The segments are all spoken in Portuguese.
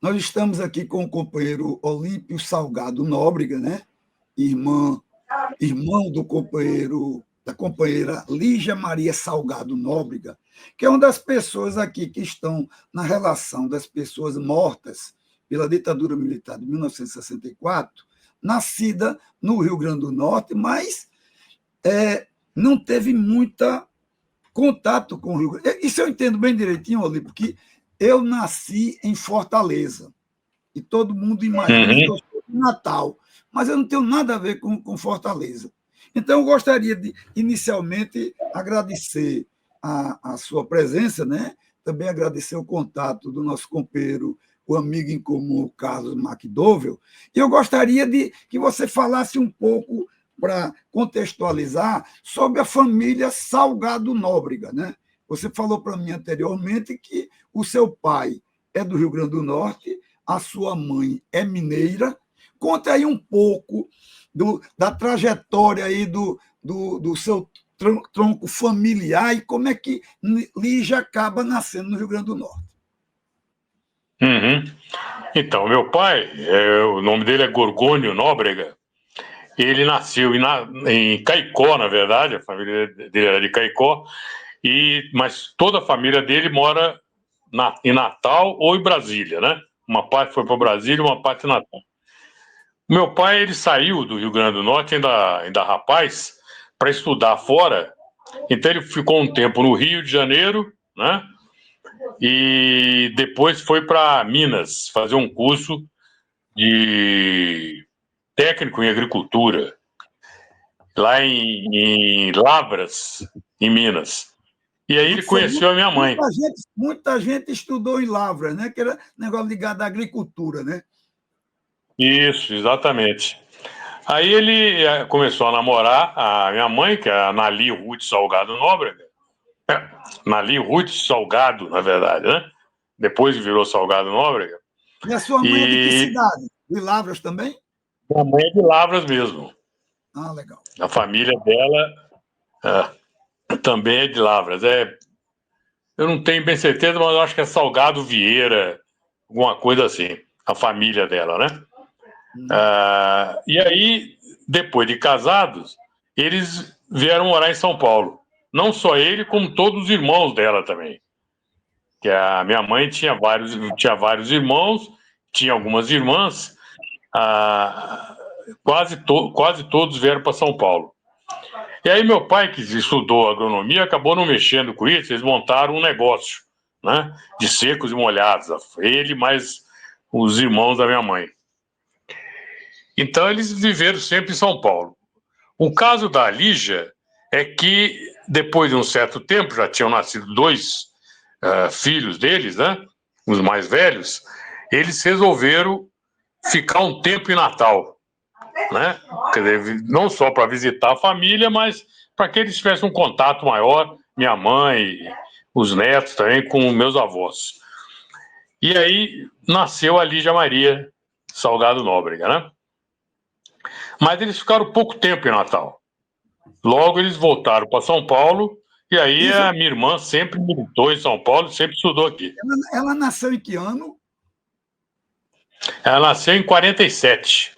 Nós estamos aqui com o companheiro Olímpio Salgado Nóbrega, né? Irmão do companheiro, da companheira Lígia Maria Salgado Nóbrega, que é uma das pessoas aqui que estão na relação das pessoas mortas pela ditadura militar de 1964, nascida no Rio Grande do Norte, mas não teve muita contato com o Rio Grande. Isso eu entendo bem direitinho, Olímpio, porque eu nasci em Fortaleza e todo mundo imagina que eu sou de Natal, mas eu não tenho nada a ver com Fortaleza. Então, eu gostaria de, inicialmente, agradecer a sua presença, né? Também agradecer o contato do nosso companheiro, o amigo em comum, Carlos McDowell. E eu gostaria de que você falasse um pouco, para contextualizar, sobre a família Salgado Nóbrega, né? Você falou para mim anteriormente que o seu pai é do Rio Grande do Norte, a sua mãe é mineira. Conta aí um pouco da trajetória aí do seu tronco familiar e como é que Lígia acaba nascendo no Rio Grande do Norte. Uhum. Então, meu pai, o nome dele é Gorgônio Nóbrega. Ele nasceu em Caicó, na verdade, a família dele era de Caicó, mas toda a família dele mora em Natal ou em Brasília, né? Uma parte foi para Brasília e uma parte em Natal. Meu pai, ele saiu do Rio Grande do Norte, ainda rapaz, para estudar fora. Então ele ficou um tempo no Rio de Janeiro, né? E depois foi para Minas fazer um curso de técnico em agricultura, lá em Lavras, em Minas. E aí ele conheceu a minha mãe. Muita gente estudou em Lavras, né? Que era negócio ligado à agricultura, né? Isso, exatamente. Aí ele começou a namorar a minha mãe, que é a Nali Ruth Salgado Nóbrega. Nali Ruth Salgado, na verdade, né? Depois virou Salgado Nóbrega. E a sua mãe é de que cidade? De Lavras também? Minha mãe é de Lavras mesmo. Ah, legal. A família dela também é de Lavras. Eu não tenho bem certeza, mas eu acho que é Salgado Vieira, alguma coisa assim, a família dela, né? E aí, depois de casados, eles vieram morar em São Paulo. Não só ele, como todos os irmãos dela também. Que a minha mãe tinha vários irmãos, tinha algumas irmãs, quase todos vieram para São Paulo. E aí meu pai, que estudou agronomia, acabou não mexendo com isso, eles montaram um negócio, né, de secos e molhados, ele mais os irmãos da minha mãe. Então eles viveram sempre em São Paulo. O caso da Lígia é que depois de um certo tempo, já tinham nascido dois filhos deles, né, os mais velhos, eles resolveram ficar um tempo em Natal, né? Quer dizer, não só para visitar a família, mas para que eles tivessem um contato maior, minha mãe, os netos também, com meus avós. E aí nasceu a Lígia Maria Salgado Nóbrega, né? Mas eles ficaram pouco tempo em Natal. Logo eles voltaram para São Paulo, e aí a minha irmã sempre militou em São Paulo, sempre estudou aqui. Ela nasceu em que ano? Ela nasceu em 47.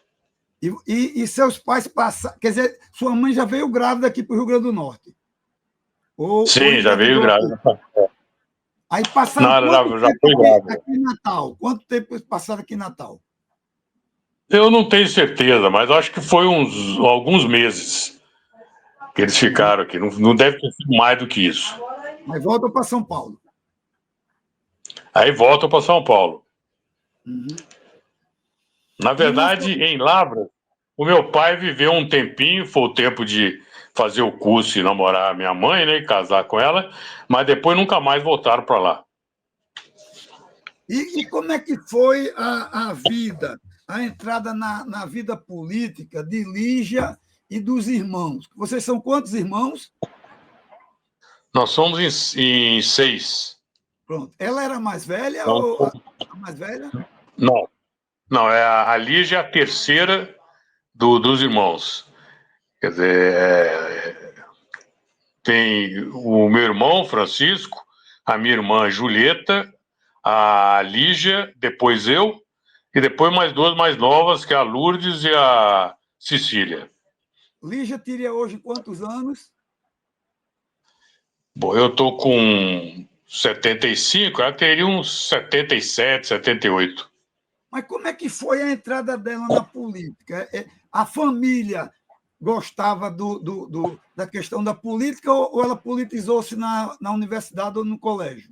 E seus pais passaram. Quer dizer, sua mãe já veio grávida aqui para o Rio Grande do Norte? Ou Sim, já veio grávida. Aí passaram quanto já tempo foi grávida. aqui em Natal? Quanto tempo passaram aqui em Natal? Eu não tenho certeza, mas acho que foi alguns meses que eles ficaram aqui. Não deve ter sido mais do que isso. Mas voltam para São Paulo. Aí voltam para São Paulo. Uhum. Na verdade, em Lavras, o meu pai viveu um tempinho, foi o tempo de fazer o curso e namorar a minha mãe, né, e casar com ela, mas depois nunca mais voltaram para lá. E como é que foi a vida, a entrada na vida política de Lígia e dos irmãos? Vocês são quantos irmãos? Nós somos em 6. Pronto. Ela era mais velha Então, ou a mais velha? não, a Lígia é a terceira dos irmãos. Quer dizer, tem o meu irmão, Francisco, a minha irmã, Julieta, a Lígia, depois eu, e depois mais duas mais novas, que é a Lourdes e a Cecília. Lígia teria hoje quantos anos? Bom, eu tô com 75, ela teria uns 77, 78. Mas como é que foi a entrada dela na política? A família gostava da questão da política ou ela politizou-se na universidade ou no colégio?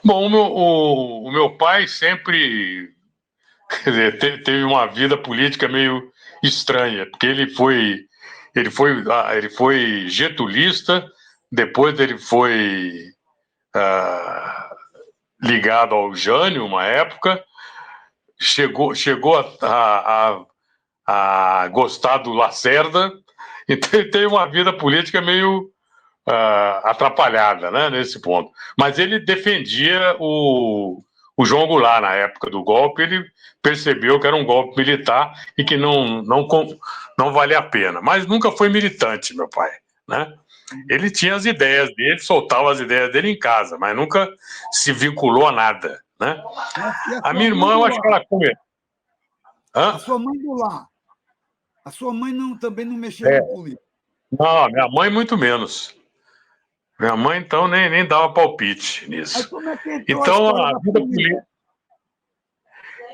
Bom, o meu pai sempre, quer dizer, teve uma vida política meio estranha, porque ele foi getulista, depois ele foi ligado ao Jânio, uma época, chegou a gostar do Lacerda, então ele teve uma vida política meio atrapalhada, né, nesse ponto. Mas ele defendia o João Goulart na época do golpe, ele percebeu que era um golpe militar e que não valia a pena. Mas nunca foi militante, meu pai, né? Ele tinha as ideias dele, soltava as ideias dele em casa, mas nunca se vinculou a nada, né? E a A sua minha mãe irmã, eu do acho que lar? ela começou. A sua mãe do lar? A sua mãe também não mexia É, na política? não, minha mãe muito menos. Minha mãe, então, nem dava palpite Aí nisso. como é que entrou a Então, história da política?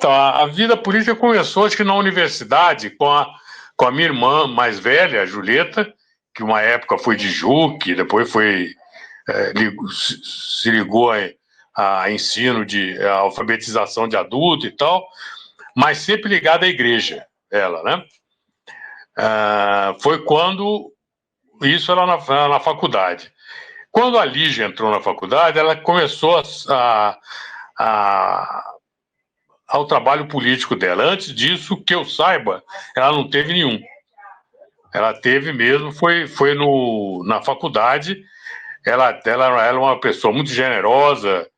A vida política começou, acho que na universidade, com a minha irmã mais velha, a Julieta, que uma época foi de JUC, depois se ligou a ensino a alfabetização de adulto e tal, mas sempre ligada à igreja, ela, né? Foi quando isso era na faculdade. Quando a Lígia entrou na faculdade, ela começou ao trabalho político dela. Antes disso, que eu saiba, ela não teve nenhum. Ela teve mesmo, foi na faculdade. Ela era uma pessoa muito generosa,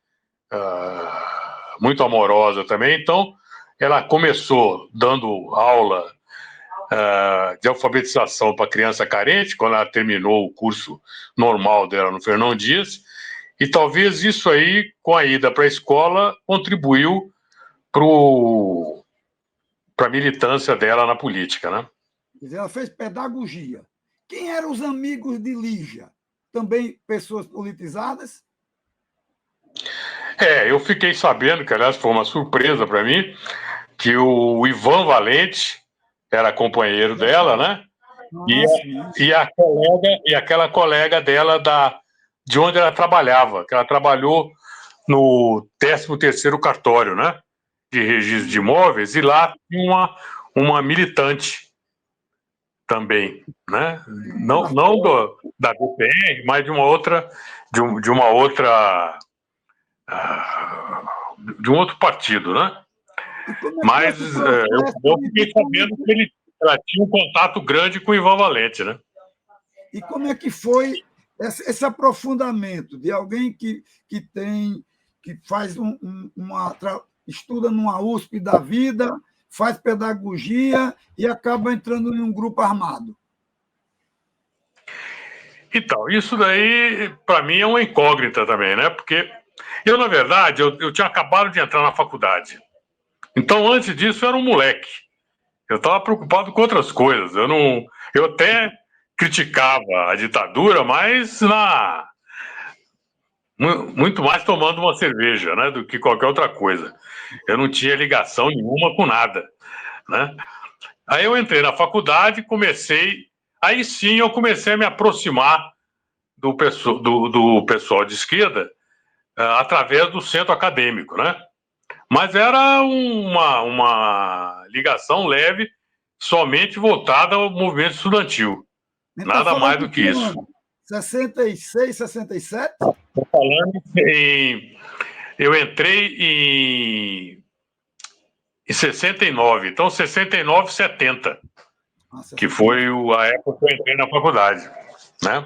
muito amorosa também. Então, ela começou dando aula de alfabetização para criança carente, quando ela terminou o curso normal dela no Fernão Dias. E talvez isso aí, com a ida para a escola, contribuiu para a militância dela na política, né? Quer dizer, ela fez pedagogia. Quem eram os amigos de Lígia? Também pessoas politizadas? Eu fiquei sabendo, que aliás foi uma surpresa para mim, que o Ivan Valente era companheiro dela, né? E, Ah, sim. e aquela colega dela de onde ela trabalhava, que ela trabalhou no 13º cartório, né? De registro de imóveis, e lá tinha uma militante também, né? Não da BPR, mas de uma outra de um outro partido, né? E como é que foi Mas esse processo eu fiquei sabendo que ela tinha um contato grande com o Ivan Valente, né? E como é que foi esse aprofundamento de alguém que faz estuda numa USP da vida, faz pedagogia e acaba entrando em um grupo armado? Então, isso daí, para mim, é uma incógnita também, né? Porque eu, na verdade, eu tinha acabado de entrar na faculdade. Então, antes disso, eu era um moleque. Eu estava preocupado com outras coisas. Eu até criticava a ditadura, mas muito mais tomando uma cerveja, né, do que qualquer outra coisa. Eu não tinha ligação nenhuma com nada, né? Aí eu entrei na faculdade, aí sim eu comecei a me aproximar do pessoal de esquerda através do centro acadêmico, né? Mas era uma ligação leve, somente voltada ao movimento estudantil. A gente está Nada mais falando do de que que isso. ano? 66, 67? Estou falando eu entrei em 69, então 69, 70, Ah, que 69. foi a época que eu entrei na faculdade, né?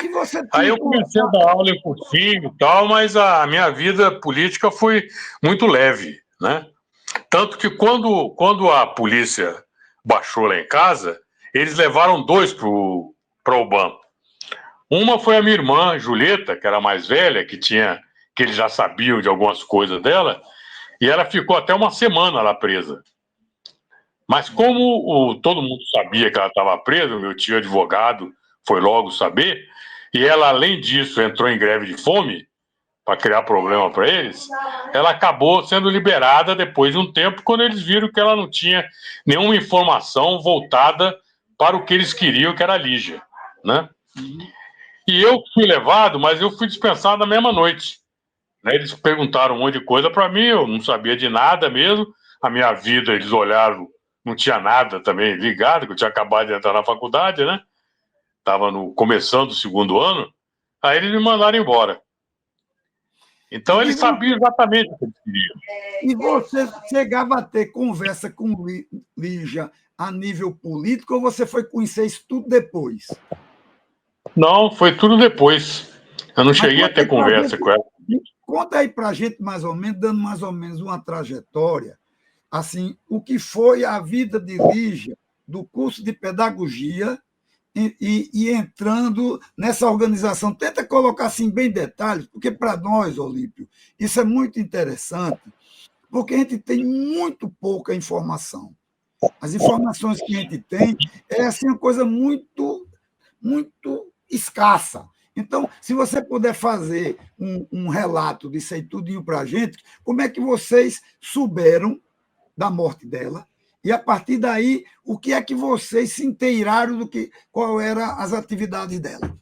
E você Aí tinha eu comecei a dar aula em cursinho e tal, mas a minha vida política foi muito leve, né? Tanto que quando a polícia baixou lá em casa, eles levaram dois para o banco. Uma foi a minha irmã, Julieta, que era mais velha, que que eles já sabiam de algumas coisas dela, e ela ficou até uma semana lá presa. Mas como todo mundo sabia que ela estava presa, o meu tio advogado foi logo saber, e ela, além disso, entrou em greve de fome, para criar problema para eles, ela acabou sendo liberada depois de um tempo, quando eles viram que ela não tinha nenhuma informação voltada para o que eles queriam, que era a Lígia, né? E eu fui levado, mas eu fui dispensado na mesma noite, né? Eles perguntaram um monte de coisa para mim, eu não sabia de nada mesmo, a minha vida, eles olharam, não tinha nada também ligado, que eu tinha acabado de entrar na faculdade, né? Estava começando o segundo ano, aí eles me mandaram embora. Então eles sabiam exatamente o que eles queriam. E você chegava a ter conversa com Lígia a nível político ou você foi conhecer isso tudo depois? Não, foi tudo depois. Eu não Mas cheguei a ter conversa com ela. Conta aí para a gente, mais ou menos, dando mais ou menos uma trajetória, assim, o que foi a vida de Lígia do curso de pedagogia e entrando nessa organização. Tenta colocar assim bem detalhes, porque para nós, Olímpio, isso é muito interessante, porque a gente tem muito pouca informação. As informações que a gente tem é assim uma coisa muito escassa. Então, se você puder fazer um relato disso aí tudinho para a gente, como é que vocês souberam da morte dela? E, a partir daí, o que é que vocês se inteiraram do que, qual eram as atividades dela?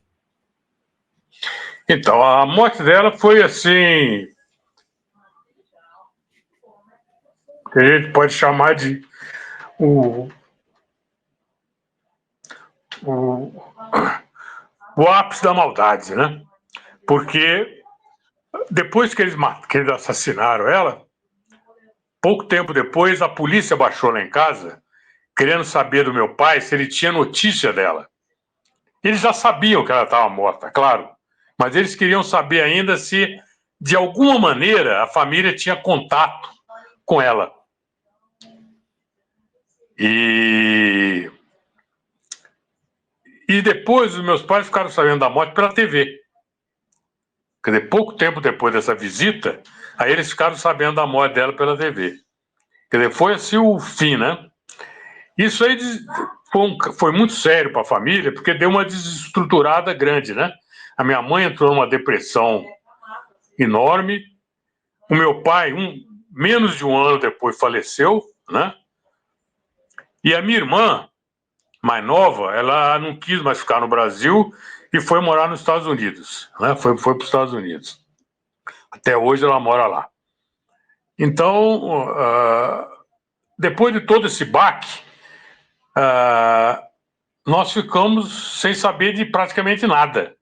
Então, a morte dela foi assim, que a gente pode chamar de o, o, o ápice da maldade, né? Porque depois que eles assassinaram ela, pouco tempo depois, a polícia baixou lá em casa, querendo saber do meu pai se ele tinha notícia dela. Eles já sabiam que ela estava morta, claro, mas eles queriam saber ainda se, de alguma maneira, a família tinha contato com ela. E depois os meus pais ficaram sabendo da morte pela TV. Quer dizer, pouco tempo depois dessa visita, aí eles ficaram sabendo da morte dela pela TV. Quer dizer, foi assim o fim, né? Isso aí foi muito sério para a família, porque deu uma desestruturada grande, né? A minha mãe entrou numa depressão enorme. O meu pai, menos de um ano depois, faleceu, né? E a minha irmã, mais nova, ela não quis mais ficar no Brasil e foi morar nos Estados Unidos, né? Foi para os Estados Unidos. Até hoje ela mora lá. Então, depois de todo esse baque, nós ficamos sem saber de praticamente nada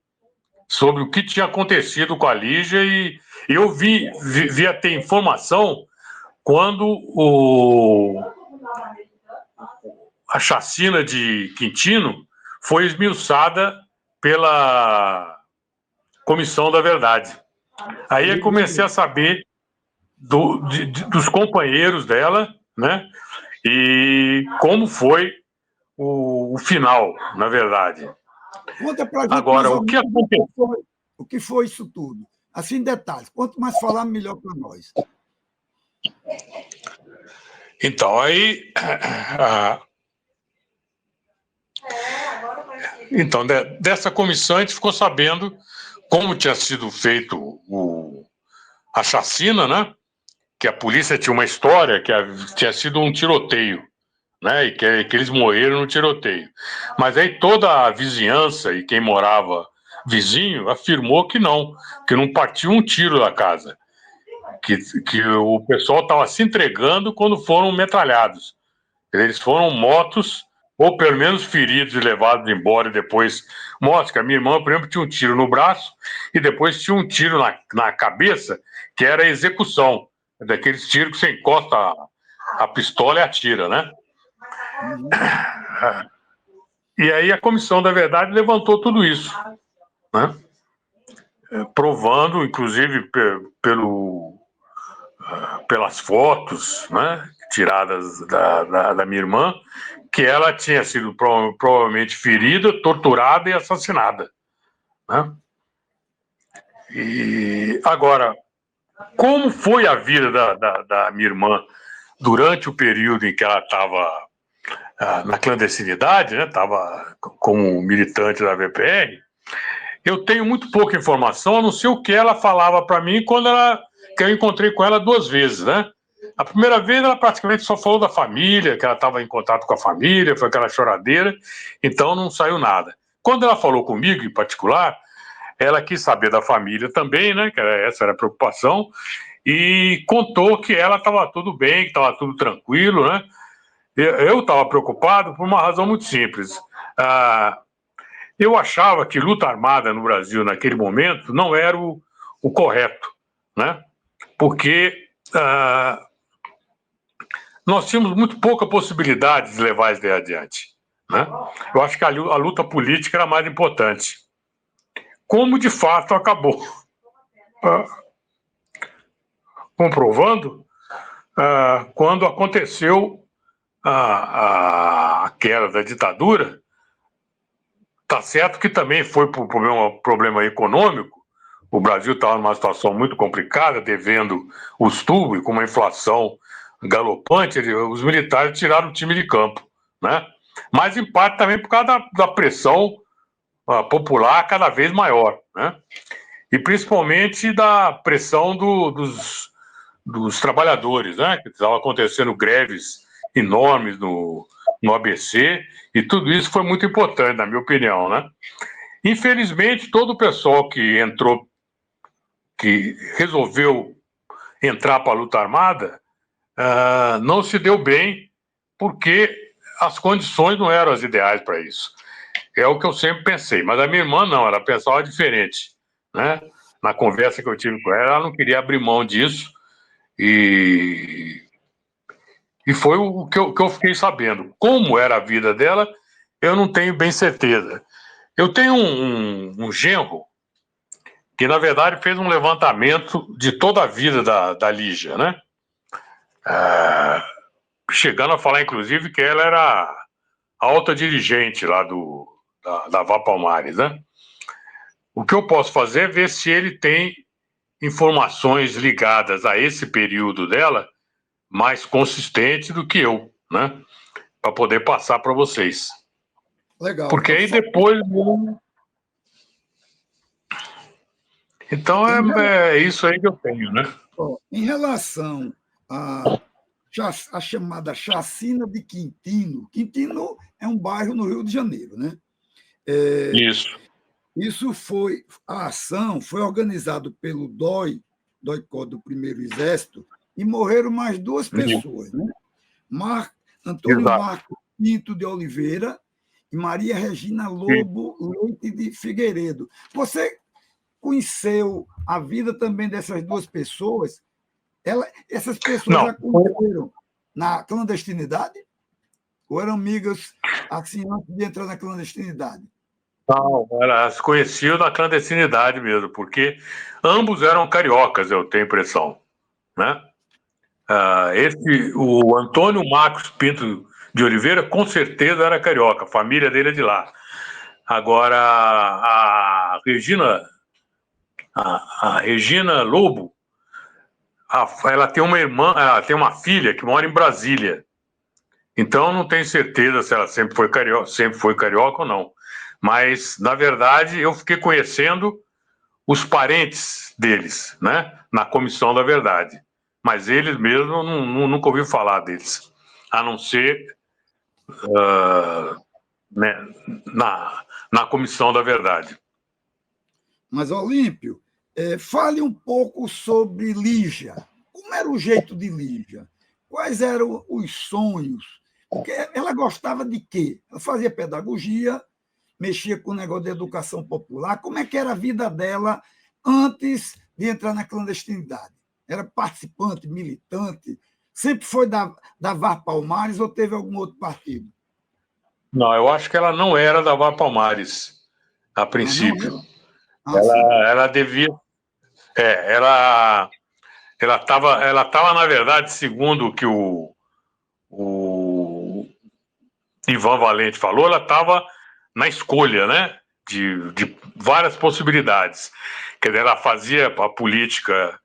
sobre o que tinha acontecido com a Lígia e eu vi a ter informação quando a chacina de Quintino foi esmiuçada pela Comissão da Verdade. Aí eu comecei a saber dos companheiros dela, né? E como foi o final, na verdade. Conta para a gente mais Agora, ou o que menos aconteceu? o que foi isso tudo. Assim, em detalhes. Quanto mais falar, melhor para nós. Então, aí. Então, dessa comissão, a gente ficou sabendo como tinha sido feito a chacina, né? Que a polícia tinha uma história que tinha sido um tiroteio, né? E que eles morreram no tiroteio. Mas aí toda a vizinhança e quem morava vizinho afirmou que não partiu um tiro da casa. Que o pessoal estava se entregando quando foram metralhados. Eles foram mortos, ou pelo menos feridos e levados embora e depois mortos. Que a minha irmã, por exemplo, tinha um tiro no braço e depois tinha um tiro na cabeça, que era a execução. Daqueles tiros que você encosta a pistola e atira, né? E aí a Comissão da Verdade levantou tudo isso, né? Provando, inclusive, pelas fotos, né, tiradas da minha irmã, que ela tinha sido provavelmente ferida, torturada e assassinada, né? E agora, como foi a vida da minha irmã durante o período em que ela estava na clandestinidade, né? Estava como militante da VPR. Eu tenho muito pouca informação, a não ser o que ela falava para mim que eu encontrei com ela 2 vezes, né? A primeira vez ela praticamente só falou da família, que ela estava em contato com a família, foi aquela choradeira, então não saiu nada. Quando ela falou comigo, em particular, ela quis saber da família também, né? Que essa era a preocupação, e contou que ela estava tudo bem, que estava tudo tranquilo, né? Eu estava preocupado por uma razão muito simples. Eu achava que luta armada no Brasil naquele momento não era o correto, né? Porque nós tínhamos muito pouca possibilidade de levar isso adiante, né? Eu acho que a luta política era mais importante. Como de fato acabou comprovando quando aconteceu a queda da ditadura. Tá certo que também foi por problema econômico. O Brasil estava numa situação muito complicada, devendo os tubos, e com uma inflação galopante, os militares tiraram o time de campo, né? Mas em parte também por causa da pressão popular cada vez maior, né? E principalmente da pressão dos trabalhadores, né? Que estavam acontecendo greves enormes no ABC, e tudo isso foi muito importante, na minha opinião, né? Infelizmente, todo o pessoal que entrou, que resolveu entrar para a luta armada, não se deu bem, porque as condições não eram as ideais para isso. É o que eu sempre pensei, mas a minha irmã não, ela pensava diferente, né? Na conversa que eu tive com ela, ela não queria abrir mão disso, e foi o que eu fiquei sabendo. Como era a vida dela, eu não tenho bem certeza. Eu tenho um genro que, na verdade, fez um levantamento de toda a vida da Lígia, né? Chegando a falar, inclusive, que ela era a alta dirigente lá da Vá Palmares, né? O que eu posso fazer é ver se ele tem informações ligadas a esse período dela mais consistente do que eu, né? Para poder passar para vocês. Legal. Porque aí depois. Então é isso aí que eu tenho, né? Em relação à chamada Chacina de Quintino, Quintino é um bairro no Rio de Janeiro, né? Isso. A ação foi organizada pelo DOI-CODE do Primeiro Exército, e morreram mais 2 pessoas, né? Antônio Exato. Marco Pinto de Oliveira e Maria Regina Lobo Leite de Figueiredo. Você conheceu a vida também dessas 2 pessoas? Essas pessoas Não. já conheceram na clandestinidade? Ou eram amigas assim antes de entrar na clandestinidade? Não, elas conheciam na clandestinidade mesmo, porque ambos eram cariocas, eu tenho impressão, né? O Antônio Marcos Pinto de Oliveira, com certeza era carioca, a família dele é de lá. Agora, a Regina Lobo, ela tem uma irmã, ela tem uma filha que mora em Brasília. Então, não tenho certeza se ela sempre foi carioca ou não. Mas, na verdade, eu fiquei conhecendo os parentes deles, né? Na Comissão da Verdade. Mas eles mesmos nunca ouvi falar deles, a não ser né, na Comissão da Verdade. Mas, Olímpio, fale um pouco sobre Lígia. Como era o jeito de Lígia? Quais eram os sonhos? Porque ela gostava de quê? Ela fazia pedagogia, mexia com o negócio de educação popular. Como é que era a vida dela antes de entrar na clandestinidade? Era participante, militante? Sempre foi da VAR Palmares ou teve algum outro partido? Não, eu acho que ela não era da Vá Palmares, a princípio. Ela devia. Ela estava, na verdade, segundo o que o Ivan Valente falou, ela estava na escolha, né? De várias possibilidades. Quer dizer, ela fazia a política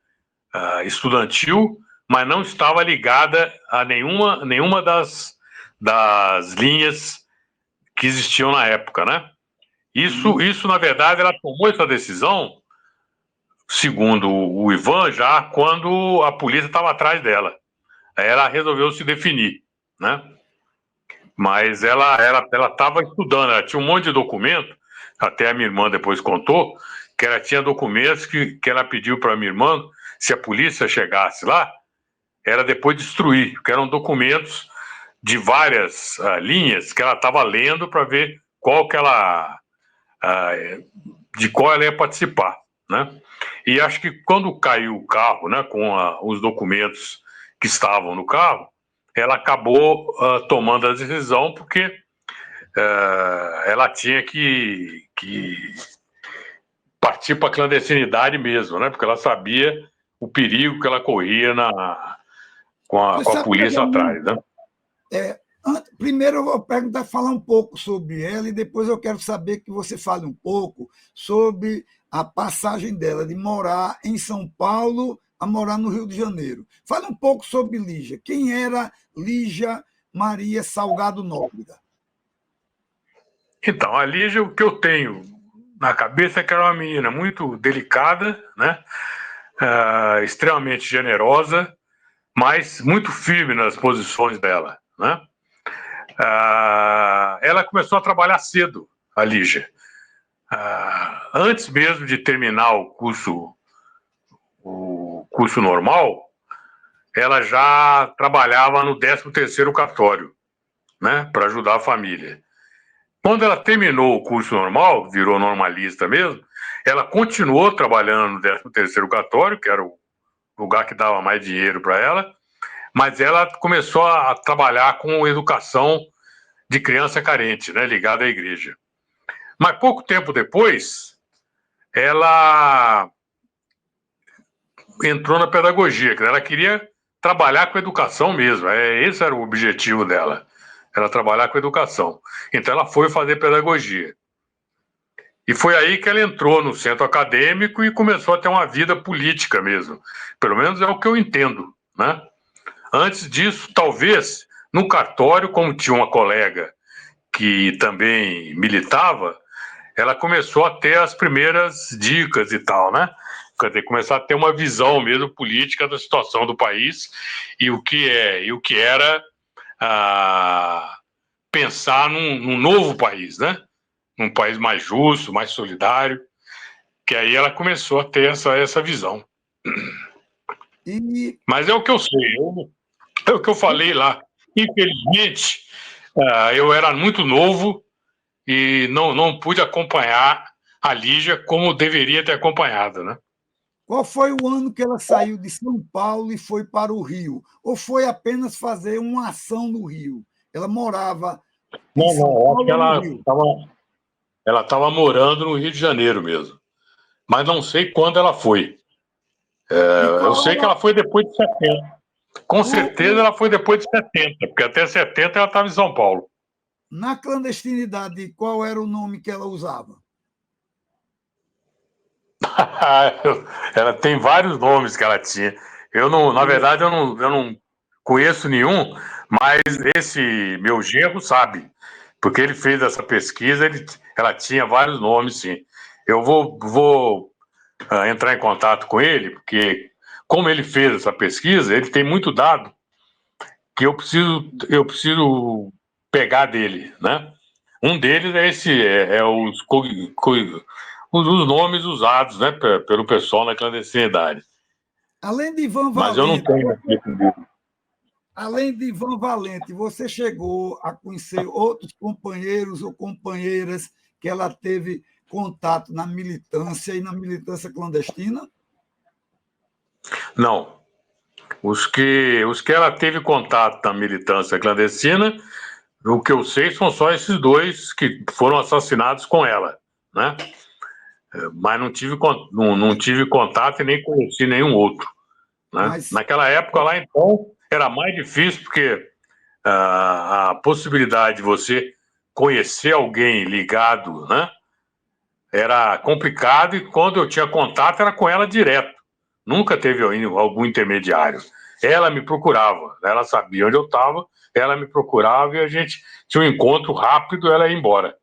estudantil, mas não estava ligada a nenhuma das linhas que existiam na época, né? Isso, na verdade, ela tomou essa decisão, segundo o Ivan, já quando a polícia estava atrás dela. Aí ela resolveu se definir, né? Mas ela estava estudando, ela tinha um monte de documento, até a minha irmã depois contou, que ela tinha documentos que ela pediu para a minha irmã, se a polícia chegasse lá, era depois destruir, porque eram documentos de várias linhas que ela estava lendo para ver de qual ela ia participar, né? E acho que quando caiu o carro, né, com os documentos que estavam no carro, ela acabou tomando a decisão porque ela tinha que partir para a clandestinidade mesmo, né? Porque ela sabia o perigo que ela corria com a polícia atrás, né? Primeiro eu vou perguntar, falar um pouco sobre ela e depois eu quero saber que você fale um pouco sobre a passagem dela de morar em São Paulo a morar no Rio de Janeiro. Fale um pouco sobre Lígia. Quem era Lígia Maria Salgado Nóbrega? Então, a Lígia, o que eu tenho na cabeça é que era uma menina muito delicada, né? Extremamente generosa, mas muito firme nas posições dela, né? Ela começou a trabalhar cedo, a Lígia. Antes mesmo de terminar o curso normal, ela já trabalhava no 13º cartório, né, para ajudar a família. Quando ela terminou o curso normal, virou normalista mesmo, ela continuou trabalhando no 13º cartório, que era o lugar que dava mais dinheiro para ela, mas ela começou a trabalhar com educação de criança carente, né, ligada à igreja. Mas pouco tempo depois, ela entrou na pedagogia, que ela queria trabalhar com educação mesmo. Esse era o objetivo dela, era trabalhar com educação. Então ela foi fazer pedagogia. E foi aí que ela entrou no centro acadêmico e começou a ter uma vida política mesmo. Pelo menos é o que eu entendo, né? Antes disso, talvez, no cartório, como tinha uma colega que também militava, ela começou a ter as primeiras dicas e tal, né? Quer dizer, começar a ter uma visão mesmo política da situação do país e o que era pensar num novo país, né? Num país mais justo, mais solidário, que aí ela começou a ter essa visão. Mas é o que eu sei, é o que eu falei lá. Infelizmente, eu era muito novo e não pude acompanhar a Lígia como deveria ter acompanhado, né? Qual foi o ano que ela saiu de São Paulo e foi para o Rio? Ou foi apenas fazer uma ação no Rio? Ela morava em Não, São eu acho que Paulo ou no Rio? ela estava morando no Rio de Janeiro mesmo. Mas não sei quando ela foi. E Eu qual sei que era ela foi depois de 70. Com certeza o, ela foi depois de 70, porque até 70 ela estava em São Paulo. na clandestinidade, qual era o nome que ela usava? Ela tem vários nomes que ela tinha. Na verdade, eu não conheço nenhum, mas esse meu genro sabe, porque ele fez essa pesquisa, ela tinha vários nomes, sim. Eu vou entrar em contato com ele, porque como ele fez essa pesquisa, ele tem muito dado que eu preciso pegar dele, né? Um deles é os nomes usados, né, pelo pessoal na clandestinidade. Além de Ivan Mas eu não Valente, tenho aqui comigo. além de Ivan Valente, você chegou a conhecer outros companheiros ou companheiras que ela teve contato na militância e na militância clandestina? Não. Os que ela teve contato na militância clandestina, o que eu sei são só esses dois que foram assassinados com ela, né? Mas não tive contato e nem conheci nenhum outro, né? Mas Naquela época lá, então, era mais difícil porque a possibilidade de você conhecer alguém ligado, né? Era complicado e quando eu tinha contato era com ela direto. Nunca teve algum intermediário. Ela me procurava, ela sabia onde eu estava, ela me procurava e a gente tinha um encontro rápido, ela ia embora.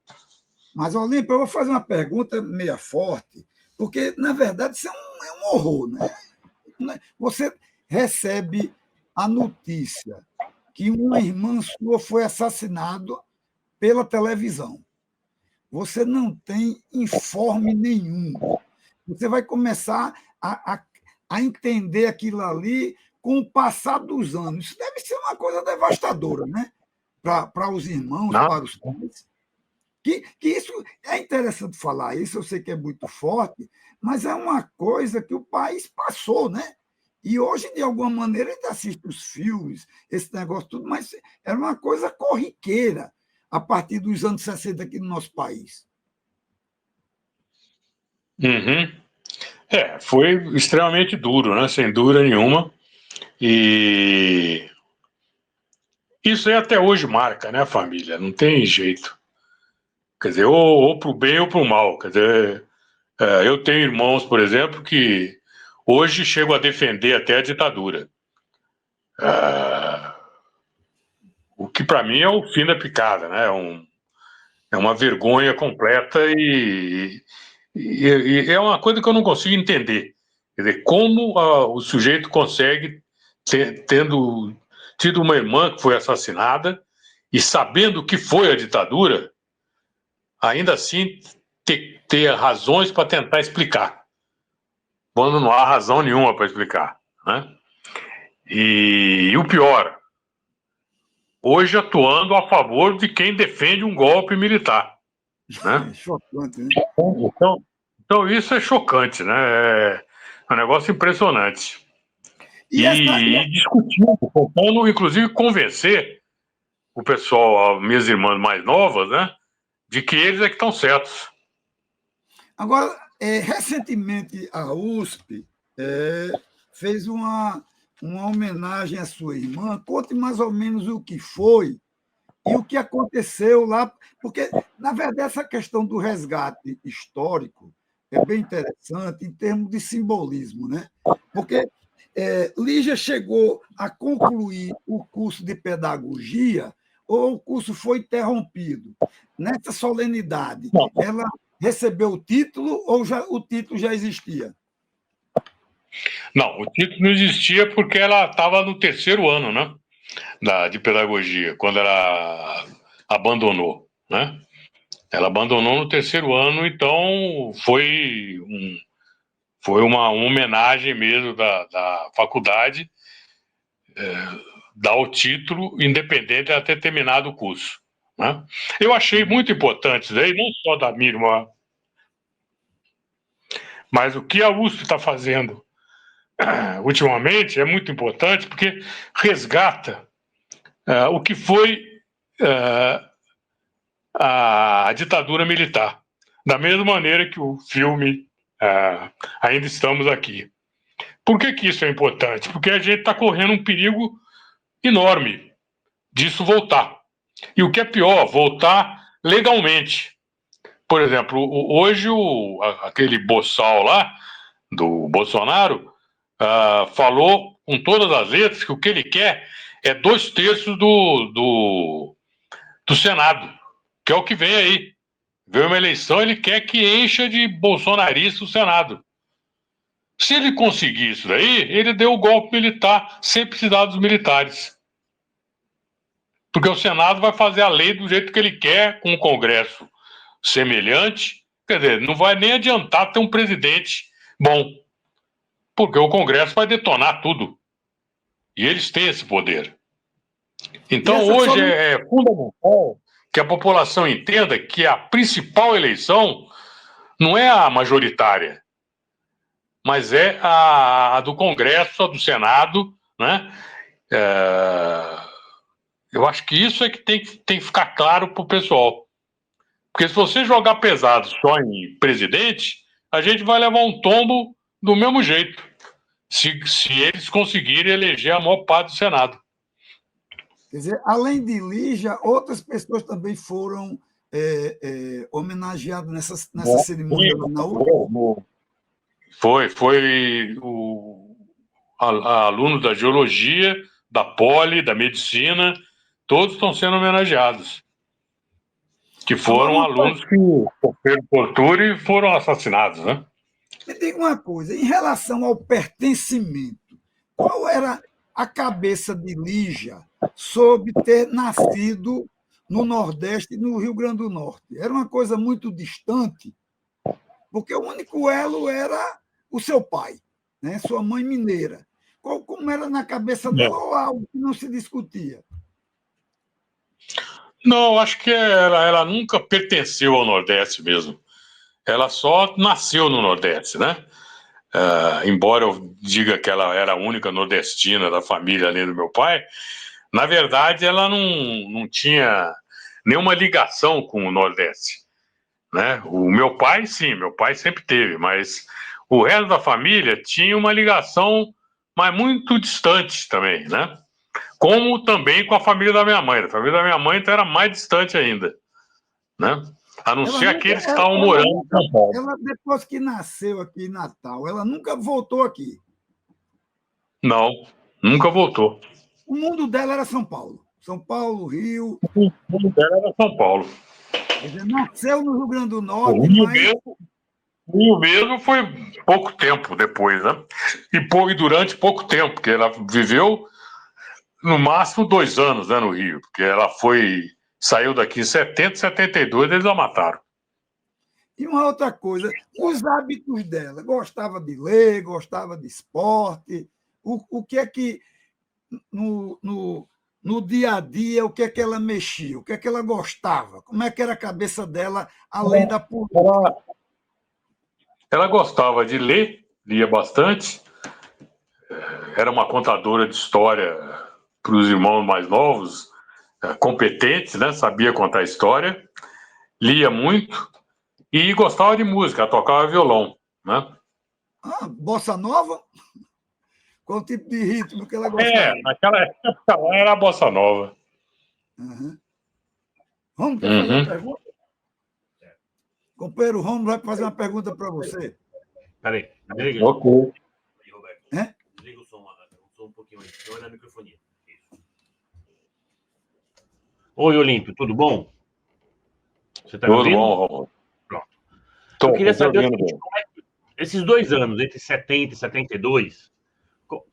Mas, Olímpio, eu vou fazer uma pergunta meia forte, porque, na verdade, isso é um horror, né? Você recebe a notícia que uma irmã sua foi assassinada pela televisão. Você não tem informe nenhum. Você vai começar a entender aquilo ali com o passar dos anos. Isso deve ser uma coisa devastadora, né? Para os irmãos, Não? para os pais. Que isso é interessante falar, isso eu sei que é muito forte, mas é uma coisa que o país passou, né? E hoje, de alguma maneira, a gente assiste os filmes, esse negócio tudo, mas era uma coisa corriqueira a partir dos anos 60 aqui no nosso país. Uhum. Foi extremamente duro, né? Sem dúvida nenhuma. E isso aí até hoje marca, né, a família? Não tem jeito. Quer dizer, ou para o bem ou para o mal. Quer dizer, eu tenho irmãos, por exemplo, que hoje chegam a defender até a ditadura. O que para mim é o fim da picada, né? É uma vergonha completa e é uma coisa que eu não consigo entender. Quer dizer, como o sujeito consegue, tendo tido uma irmã que foi assassinada e sabendo que foi a ditadura, ainda assim ter razões para tentar explicar, quando não há razão nenhuma para explicar, né? E o pior, hoje atuando a favor de quem defende um golpe militar, É né? chocante, né? Então isso é chocante, né? É um negócio impressionante. E essa, E discutindo, tentando inclusive convencer o pessoal, as minhas irmãs mais novas, né, de que eles é que estão certos. agora, recentemente a USP fez uma homenagem à sua irmã. Conte mais ou menos o que foi e o que aconteceu lá, porque, na verdade, essa questão do resgate histórico é bem interessante em termos de simbolismo, né? Porque Lígia chegou a concluir o curso de pedagogia ou o curso foi interrompido? Nessa solenidade, Não, ela recebeu o título ou o título já existia? não, o título não existia porque ela estava no terceiro ano, né, de pedagogia, quando ela abandonou, né? Ela abandonou no terceiro ano, então foi uma homenagem mesmo da faculdade, dar o título, independente de ela ter terminado o curso, né? Eu achei muito importante daí, não só da minha irmã, mas o que a USP está fazendo ultimamente é muito importante porque resgata o que foi uh, a ditadura militar. Da mesma maneira que o filme Ainda Estamos Aqui. Por que isso é importante? Porque a gente está correndo um perigo enorme disso voltar. E o que é pior, voltar legalmente. Por exemplo, hoje aquele boçal lá, do Bolsonaro, falou com todas as letras que o que ele quer é 2/3 do Senado, que é o que vem aí. Veio uma eleição, ele quer que encha de bolsonaristas o Senado. Se ele conseguir isso daí, ele deu o golpe militar sem precisar dos militares. Porque o Senado vai fazer a lei do jeito que ele quer, com um Congresso semelhante. Quer dizer, não vai nem adiantar ter um presidente bom, porque o Congresso vai detonar tudo. E eles têm esse poder. E Então, essa hoje é fundamental que a população entenda que a principal eleição não é a majoritária, mas é a do Congresso, a do Senado, né? Eu acho que isso é que tem que ficar claro para o pessoal. Porque se você jogar pesado só em presidente, a gente vai levar um tombo do mesmo jeito, se eles conseguirem eleger a maior parte do Senado. Quer dizer, além de Lígia, outras pessoas também foram homenageadas nessa cerimônia lá na USP. Foi aluno da geologia, da poli, da medicina, todos estão sendo homenageados. Que foram alunos que sofreram tortura e foram assassinados, né? Me diga uma coisa, em relação ao pertencimento, qual era a cabeça de Lígia sobre ter nascido no Nordeste e no Rio Grande do Norte? Era uma coisa muito distante, porque o único elo era o seu pai, né? Sua mãe mineira. Como era na cabeça dela ou algo que não se discutia? Não, acho que ela nunca pertenceu ao Nordeste mesmo. Ela só nasceu no Nordeste, né? Embora eu diga que ela era a única nordestina da família além do meu pai, na verdade ela não tinha nenhuma ligação com o Nordeste, né? O meu pai, sim, meu pai sempre teve, mas o resto da família tinha uma ligação, mas muito distante também, né? Como também com a família da minha mãe. A família da minha mãe então era mais distante ainda, né? A não Ela ser nunca, aqueles que estavam morando em São Paulo. ela, depois que nasceu aqui em Natal, ela nunca voltou aqui. Não, nunca voltou. O mundo dela era São Paulo. São Paulo, Rio. O mundo dela era São Paulo. Quer dizer, nasceu no Rio Grande do O Norte, Rio mas mesmo, o Rio mesmo foi pouco tempo depois, né? E durante pouco tempo, porque ela viveu no máximo 2 anos, né, no Rio, porque ela saiu daqui em 70, 72, eles a mataram. e uma outra coisa, os hábitos dela, gostava de ler, gostava de esporte, o que é que no dia a dia, o que é que ela mexia, o que é que ela gostava, como é que era a cabeça dela, além da política. Ela, ela gostava de ler, lia bastante, era uma contadora de história para os irmãos mais novos, competente, né? Sabia contar história, lia muito e gostava de música, tocava violão, né? Bossa nova? Qual o tipo de ritmo que ela gostava? Naquela época lá era a bossa nova. Uhum. Romulo, quer fazer uma Uhum. pergunta? Companheiro Romulo vai fazer uma pergunta para você. Peraí, desliga. Ok. Aí, Roberto. É? Desliga o som um pouquinho aí. Não é na microfonia. Isso. Oi, Olímpio, tudo bom? Você tá me Tudo ouvindo? bom, Romulo? Pronto. Tô, Eu queria tô te saber o ouvindo seguinte, bem. esses 2 anos, entre 70 e 72,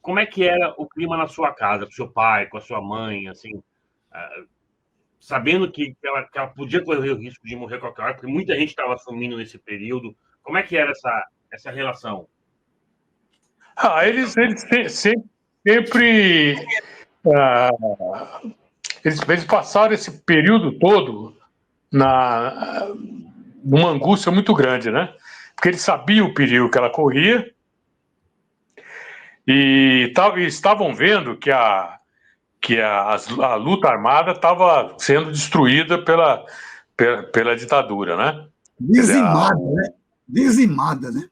como é que era o clima na sua casa, com seu pai, com a sua mãe, assim, sabendo que ela podia correr o risco de morrer qualquer hora, porque muita gente estava assumindo nesse período. Como é que era essa relação? Sempre ah, eles passaram esse período todo numa angústia muito grande, né? Porque eles sabiam o perigo que ela corria e estavam vendo que a luta armada estava sendo destruída pela ditadura, né? Quer dizer, Dizimada, né? Dizimada, né?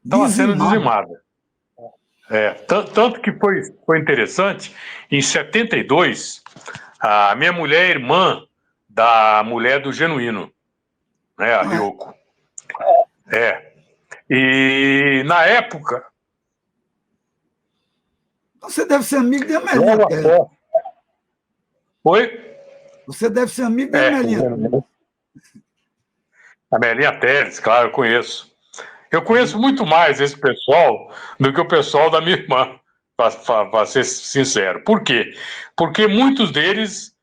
estava sendo Dizimada. dizimada. Tanto que foi interessante, em 72, a minha mulher é irmã da mulher do Genuíno, né, a Não é? Ryoko. E na época, Você deve ser amigo de Amelinha logo Terra. após, foi Você deve ser amigo de Amelinha Terra. a Melinha Teles, claro, eu conheço. Eu conheço muito mais esse pessoal do que o pessoal da minha irmã, para ser sincero. Por quê? Porque muitos deles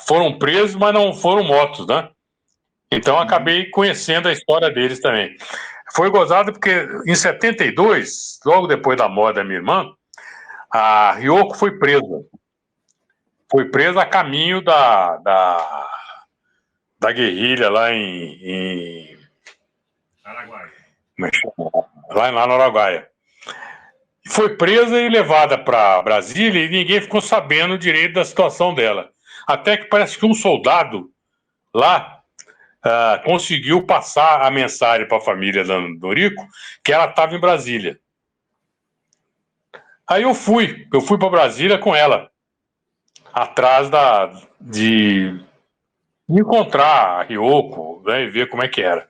foram presos, mas não foram mortos, né? Então acabei conhecendo a história deles também. Foi gozado porque em 72, logo depois da morte da minha irmã, a Ryoko foi presa. Foi presa a caminho da guerrilha lá Araguaia. lá no Araguaia. Foi presa e levada para Brasília e ninguém ficou sabendo direito da situação dela. Até que parece que um soldado lá conseguiu passar a mensagem para a família da Noriko que ela estava em Brasília. Aí eu fui para Brasília com ela, atrás de encontrar a Ryoko, né, e ver como é que era.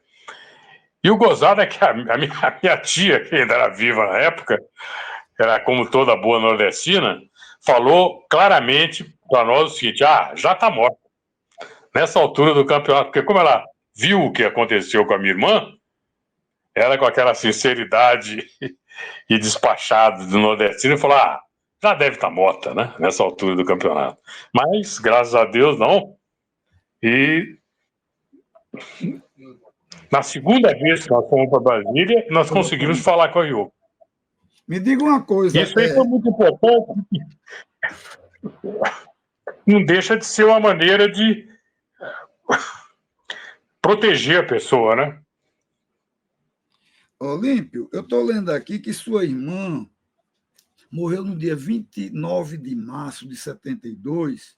E o gozado é que a minha tia, que ainda era viva na época, era como toda boa nordestina, falou claramente para nós o seguinte: já está morta. Nessa altura do campeonato, porque como ela viu o que aconteceu com a minha irmã, ela com aquela sinceridade e despachado do nordestino falou: já deve estar morta, né? Nessa altura do campeonato. Mas, graças a Deus, não. E na segunda vez que nós fomos para Brasília, nós conseguimos falar com a Rio. Me diga uma coisa. Isso aí foi muito importante. Não deixa de ser uma maneira de proteger a pessoa, né? Olímpio, eu estou lendo aqui que sua irmã morreu no dia 29 de março de 72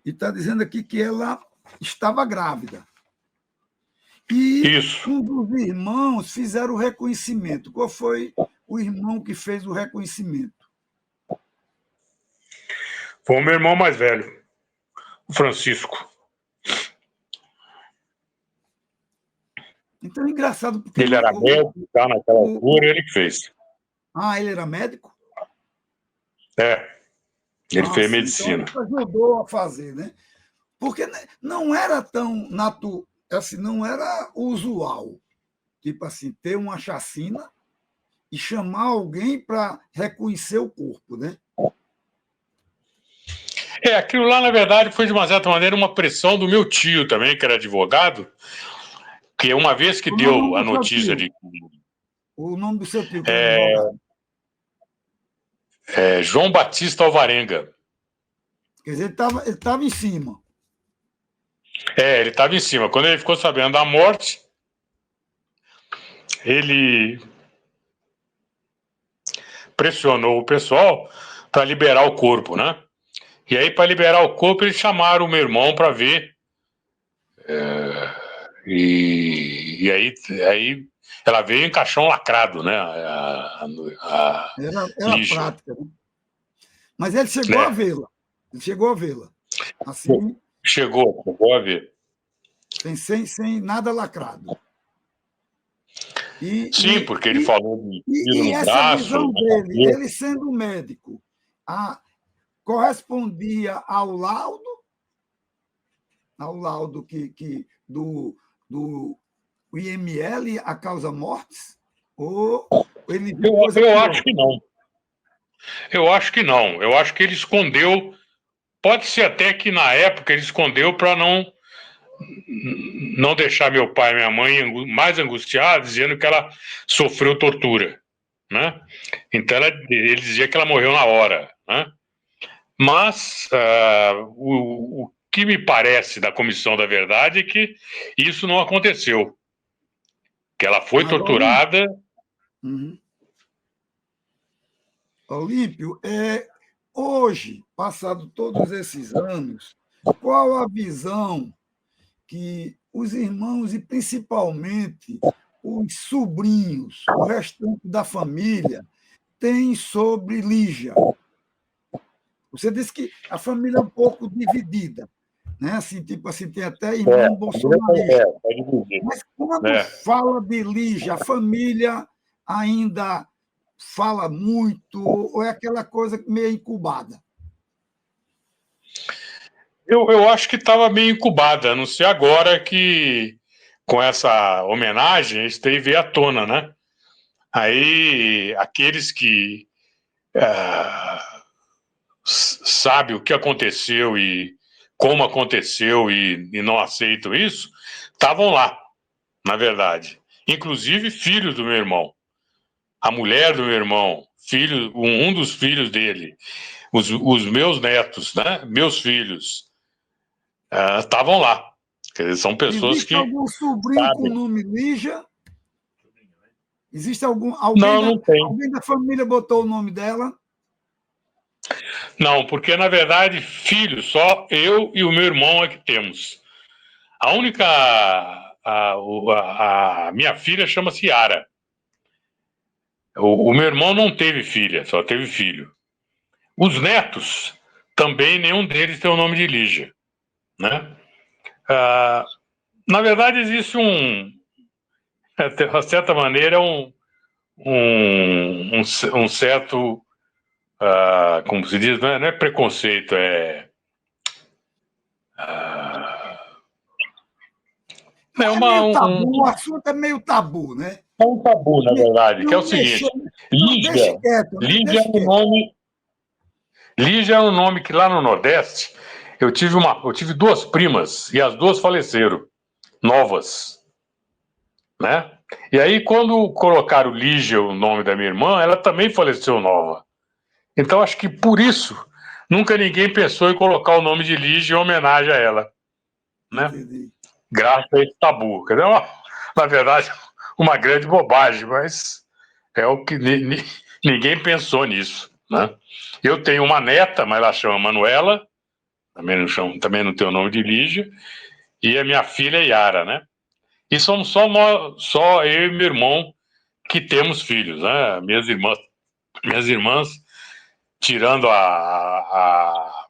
e está dizendo aqui que ela estava grávida. E Isso. um dos irmãos fizeram o reconhecimento. Qual foi o irmão que fez o reconhecimento? Foi o meu irmão mais velho, o Francisco. Então é engraçado porque ele era médico, já naquela altura, ele que fez. Ele era médico? Ele fez Sim, medicina. Então ajudou a fazer, né? Porque não era tão assim, não era usual, tipo assim, ter uma chacina e chamar alguém para reconhecer o corpo, né? Aquilo lá, na verdade, foi, de uma certa maneira, uma pressão do meu tio também, que era advogado, que uma vez que deu a notícia de... O nome do seu tio, que era advogado. João Batista Alvarenga. Quer dizer, ele estava em cima. Ele estava em cima. Quando ele ficou sabendo da morte, ele pressionou o pessoal para liberar o corpo, né? E aí, para liberar o corpo, eles chamaram o meu irmão para ver. E aí ela veio em caixão lacrado, né? Era prática, né? Mas ele chegou a vê-la. Ele chegou a vê-la. Assim, chegou a ver. Sem nada lacrado. Sim, porque ele falou de essa braço, visão dele, ele sendo médico, correspondia ao laudo que do IML, a causa mortes? Ou ele eu acho que não. Eu acho que não. Eu acho que ele escondeu. Pode ser até que na época ele escondeu para não deixar meu pai e minha mãe mais angustiados, dizendo que ela sofreu tortura, né? Então ele dizia que ela morreu na hora, né? Mas o que me parece da Comissão da Verdade é que isso não aconteceu, que ela foi torturada. Olímpio, hoje, passado todos esses anos, qual a visão que os irmãos e principalmente os sobrinhos, o restante da família, têm sobre Lígia? Você disse que a família é um pouco dividida, né? Assim, tipo assim, tem até irmão bolsonarista. Mas quando fala de Lígia, a família ainda fala muito ou é aquela coisa meio incubada? Eu acho que estava meio incubada, a não ser agora que, com essa homenagem, isso daí veio à tona, né? Aí, aqueles que sabem o que aconteceu e como aconteceu e não aceitam isso, estavam lá, na verdade. Inclusive filhos do meu irmão. A mulher do meu irmão, um dos filhos dele, os meus netos, né? Meus filhos, estavam lá. Quer dizer, são pessoas Existe que... algum sobrinho com o nome Lígia? Existe alguém da família botou o nome dela? Não, porque na verdade, filhos, só eu e o meu irmão é que temos. A única... A minha filha chama-se Yara. O meu irmão não teve filha, só teve filho. Os netos, também nenhum deles tem o nome de Lígia, né? Na verdade, existe de uma certa maneira, um certo, como se diz, não é preconceito, é É meio tabu, o assunto é meio tabu, né? é um tabu, na verdade, que é o Não mexer. seguinte: Não, deixe Lígia, quieto, né? Lígia é Deixe um quieto. nome, Lígia é um nome que lá no Nordeste eu tive duas primas e as duas faleceram, novas, né? E aí, quando colocaram Lígia, o nome da minha irmã, ela também faleceu nova. Então, acho que por isso nunca ninguém pensou em colocar o nome de Lígia em homenagem a ela, né? Entendi. Graças a esse tabu. Quer dizer, na verdade, uma grande bobagem, mas é o que ninguém pensou nisso, né? Eu tenho uma neta, mas ela chama Manuela, também não tem o nome de Lígia, e a minha filha é Yara, né? E somos só eu e meu irmão que temos filhos, né? Minhas irmãs, tirando a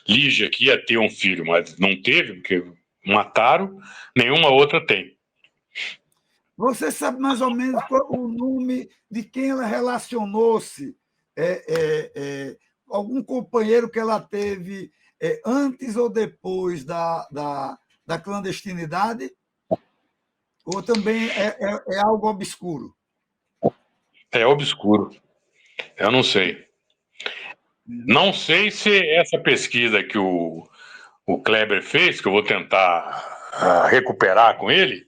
Lígia, que ia ter um filho, mas não teve, porque mataram, nenhuma outra tem. Você sabe mais ou menos qual o nome de quem ela relacionou-se? Algum companheiro que ela teve antes ou depois da clandestinidade? Ou também é algo obscuro? É obscuro. Eu não sei. Não sei se essa pesquisa que o Kleber fez, que eu vou tentar recuperar com ele,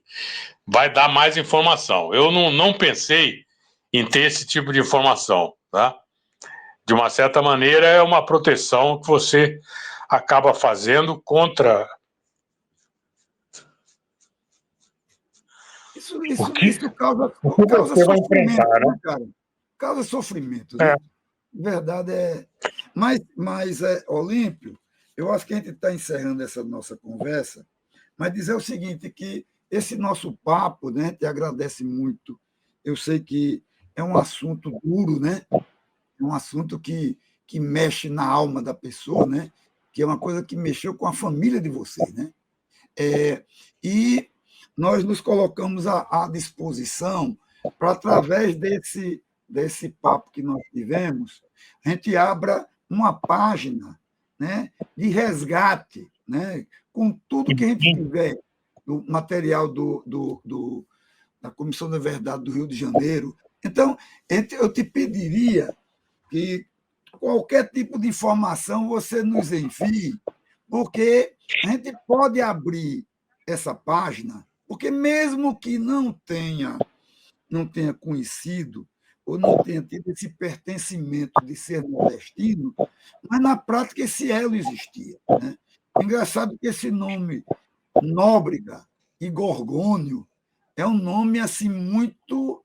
vai dar mais informação. Eu não pensei em ter esse tipo de informação, tá? De uma certa maneira, é uma proteção que você acaba fazendo contra Isso, o isso, que, isso causa, o que causa você vai sofrimento, enfrentar, né? né, cara? Causa sofrimento, É. né? Verdade é. Mas Olímpio, eu acho que a gente está encerrando essa nossa conversa, mas dizer o seguinte, que esse nosso papo, né, te agradece muito. Eu sei que é um assunto duro, né? É um assunto que mexe na alma da pessoa, né? Que é uma coisa que mexeu com a família de vocês, né? E nós nos colocamos à disposição para, através desse papo que nós tivemos, a gente abra uma página, né, de resgate, né, com tudo que a gente tiver, do material da Comissão da Verdade do Rio de Janeiro. Então, eu te pediria que qualquer tipo de informação você nos envie, porque a gente pode abrir essa página, porque mesmo que não tenha conhecido ou não tenha tido esse pertencimento de ser nordestino, mas na prática esse elo existia, né? Engraçado que esse nome Nóbrega e Gorgônio é um nome assim muito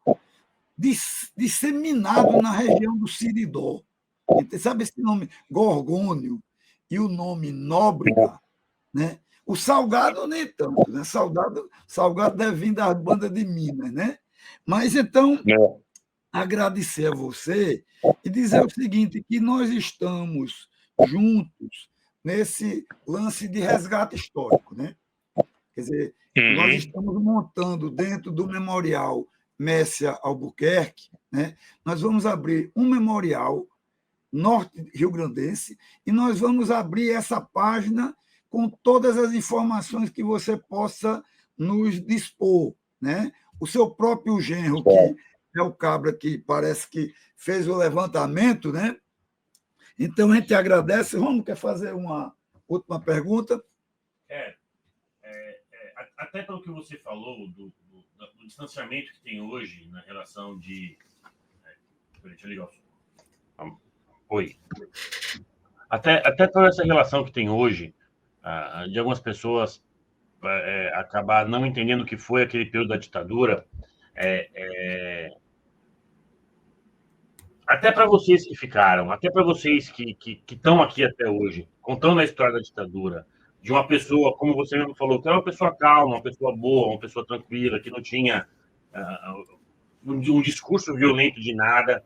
disseminado na região do Siridó. Sabe esse nome Gorgônio e o nome Nóbrega, né? O Salgado nem tanto, né? Salgado deve vir da banda de Minas, né? Mas então, agradecer a você e dizer o seguinte, que nós estamos juntos nesse lance de resgate histórico, né? Quer dizer, nós estamos montando dentro do Memorial Messia Albuquerque, né? Nós vamos abrir um memorial norte rio-grandense e nós vamos abrir essa página com todas as informações que você possa nos dispor, né? O seu próprio genro, que é o cabra que parece que fez o levantamento, né? Então, a gente agradece. Romulo, quer fazer uma última pergunta? Até pelo que você falou do distanciamento que tem hoje na relação de... Deixa eu ligar o som. Oi. Até por essa relação que tem hoje, de algumas pessoas acabar não entendendo o que foi aquele período da ditadura, até para vocês que ficaram, até para vocês que estão aqui até hoje, contando a história da ditadura, de uma pessoa, como você mesmo falou, que era uma pessoa calma, uma pessoa boa, uma pessoa tranquila, que não tinha um discurso violento de nada.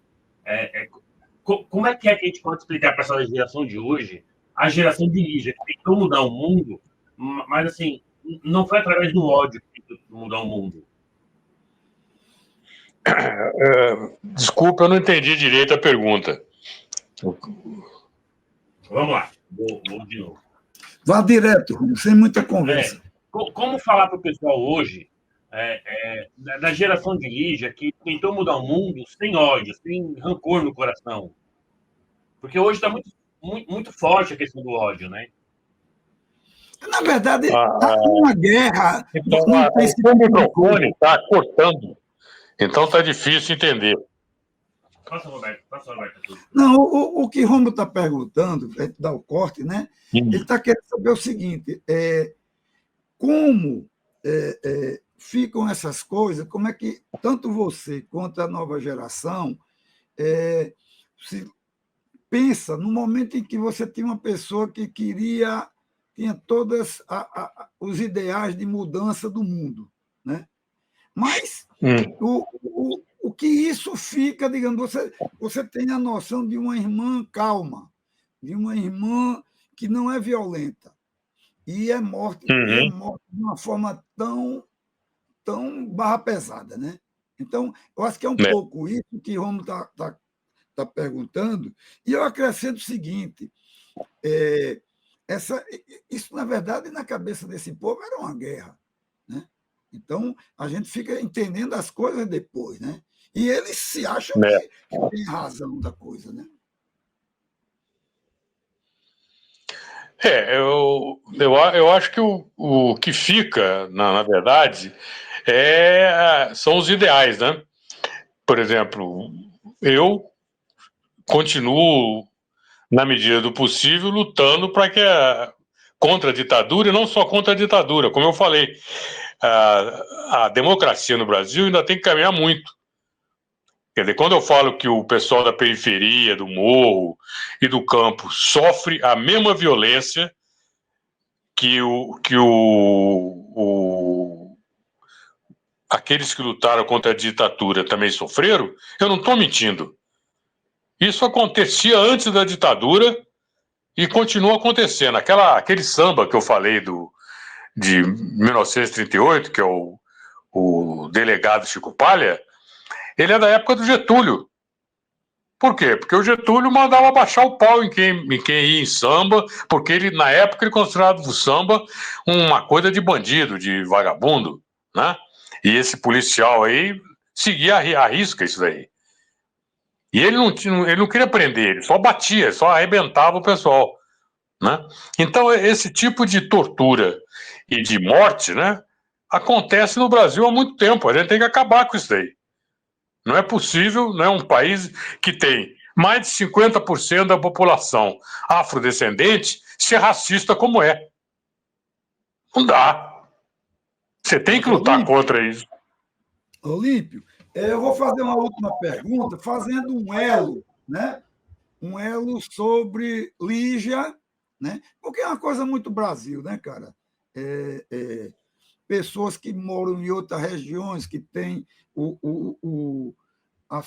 Como é que a gente pode explicar para essa geração de hoje, a geração de Lígia, que tentou mudar o mundo, mas assim, não foi através do ódio que tentou mudar o mundo? Desculpa, eu não entendi direito a pergunta. Vamos lá, vou de novo. Vá direto, sem muita conversa. Como falar para o pessoal hoje da geração de Lígia que tentou mudar o mundo sem ódio, sem rancor no coração? Porque hoje está muito forte a questão do ódio, né? Na verdade, está uma guerra. Então, o microfone está cortando. Então está difícil entender. Passa, Roberto. Não, o que Romulo está perguntando, a gente dá o corte, né? Ele está querendo saber o seguinte: como ficam essas coisas, como é que tanto você quanto a nova geração se pensa no momento em que você tinha uma pessoa que tinha todos os ideais de mudança do mundo, né? Mas o que isso fica, digamos, você tem a noção de uma irmã calma, de uma irmã que não é violenta, e é morte de uma forma tão barra pesada, né? Então, eu acho que é um pouco isso que o Romulo está perguntando, e eu acrescento o seguinte: isso, na verdade, na cabeça desse povo era uma guerra, né? Então, a gente fica entendendo as coisas depois, né? E eles se acham que têm razão da coisa, né? Eu acho que o que fica, na verdade, são os ideais, né? Por exemplo, eu continuo, na medida do possível, lutando contra a ditadura, e não só contra a ditadura. Como eu falei, a democracia no Brasil ainda tem que caminhar muito. Quer dizer, quando eu falo que o pessoal da periferia, do morro e do campo sofre a mesma violência que aqueles que lutaram contra a ditadura também sofreram, eu não estou mentindo. Isso acontecia antes da ditadura e continua acontecendo. Aquele samba que eu falei de 1938, que é o delegado Chico Palha, ele é da época do Getúlio. Por quê? Porque o Getúlio mandava baixar o pau em quem ia em samba, porque na época ele considerava o samba uma coisa de bandido, de vagabundo, né? E esse policial aí seguia a risca isso daí. E ele não queria prender, ele só batia, só arrebentava o pessoal, né? Então esse tipo de tortura e de morte, né, acontece no Brasil há muito tempo. A gente tem que acabar com isso daí. Não é possível, não é um país que tem mais de 50% da população afrodescendente ser racista como é. Não dá. Você tem que lutar contra isso. Olímpio, eu vou fazer uma última pergunta, fazendo um elo, né? Um elo sobre Lígia, né? Porque é uma coisa muito Brasil, né, cara? Pessoas que moram em outras regiões, que têm a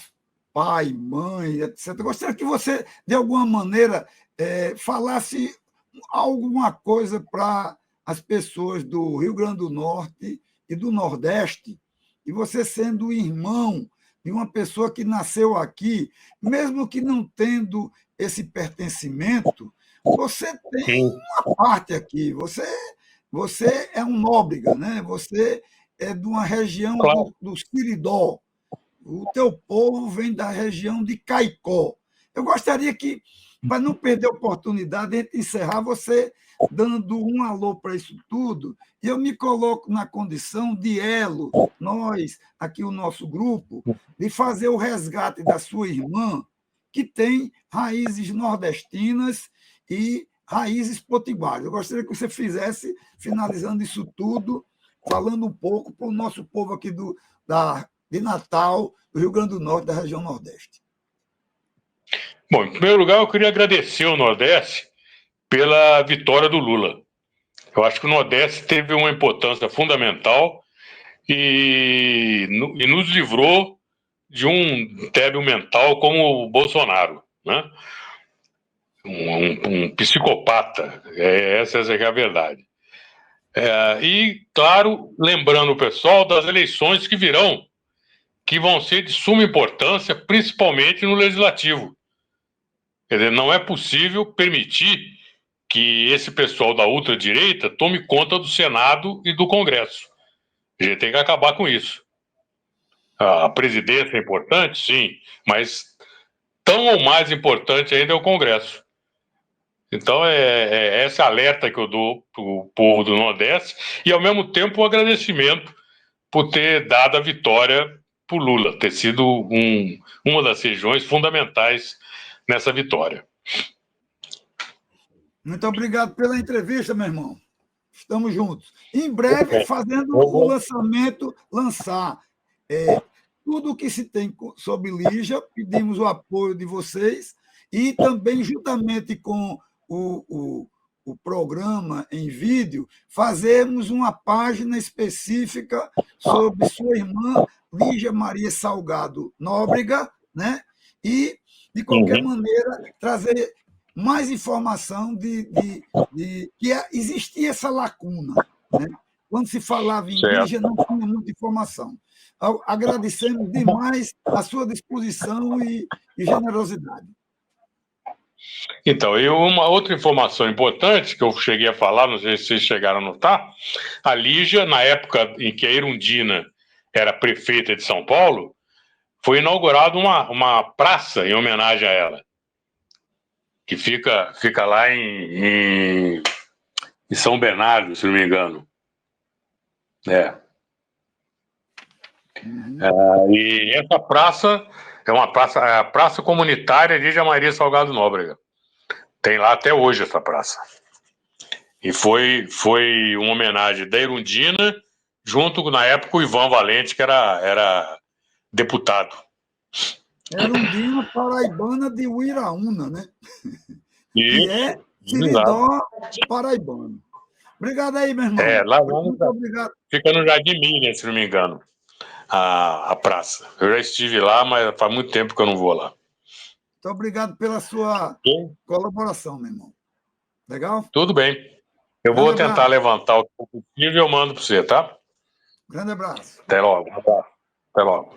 pai, mãe, etc. Gostaria que você, de alguma maneira, falasse alguma coisa para as pessoas do Rio Grande do Norte e do Nordeste, e você sendo irmão de uma pessoa que nasceu aqui, mesmo que não tendo esse pertencimento, você tem uma parte aqui, você é um nóbrega, né? Você é de uma região do Siridó, o teu povo vem da região de Caicó. Eu gostaria que, para não perder a oportunidade, de a gente encerrar você dando um alô para isso tudo, e eu me coloco na condição de elo, nós, aqui o nosso grupo, de fazer o resgate da sua irmã, que tem raízes nordestinas e raízes potiguares. Eu gostaria que você fizesse, finalizando isso tudo, falando um pouco para o nosso povo aqui de Natal, do Rio Grande do Norte, da região Nordeste. Bom, em primeiro lugar, eu queria agradecer ao Nordeste pela vitória do Lula. Eu acho que o Nordeste teve uma importância fundamental e nos livrou de um débil mental como o Bolsonaro, né? Um psicopata. Essa é a verdade. E, claro, lembrando o pessoal das eleições que virão, que vão ser de suma importância, principalmente no legislativo. Quer dizer, não é possível permitir que esse pessoal da ultradireita tome conta do Senado e do Congresso. A gente tem que acabar com isso. A presidência é importante, sim, mas tão ou mais importante ainda é o Congresso. Então, esse alerta que eu dou para o povo do Nordeste e, ao mesmo tempo, um agradecimento por ter dado a vitória para o Lula, ter sido uma das regiões fundamentais nessa vitória. Muito obrigado pela entrevista, meu irmão. Estamos juntos. Em breve, fazendo o lançar tudo o que se tem sobre Lígia, pedimos o apoio de vocês e também, juntamente com o programa em vídeo, fazermos uma página específica sobre sua irmã Lígia Maria Salgado Nóbrega, né? E, de qualquer maneira, trazer mais informação de que existia essa lacuna, né? Quando se falava em Lígia, não tinha muita informação. Agradecemos demais a sua disposição e generosidade. Então, e uma outra informação importante que eu cheguei a falar, não sei se vocês chegaram a notar, a Lígia, na época em que a Erundina era prefeita de São Paulo, foi inaugurada uma praça em homenagem a ela, que fica lá em São Bernardo, se não me engano. E essa praça é a praça comunitária Lígia Maria Salgado Nóbrega. Tem lá até hoje essa praça. E foi uma homenagem da Erundina, junto com, na época, o Ivan Valente, que era deputado. Erundina paraibana de Uiraúna, né? E é Siridó paraibano. Obrigado aí, meu irmão. Lá muito obrigado. Fica no Jardim Miriam, se não me engano, a praça. Eu já estive lá, mas faz muito tempo que eu não vou lá. Muito obrigado pela sua colaboração, meu irmão. Legal? Tudo bem. Eu vou tentar levantar o que for possível e eu mando para você, tá? Grande abraço. Até logo. Até logo.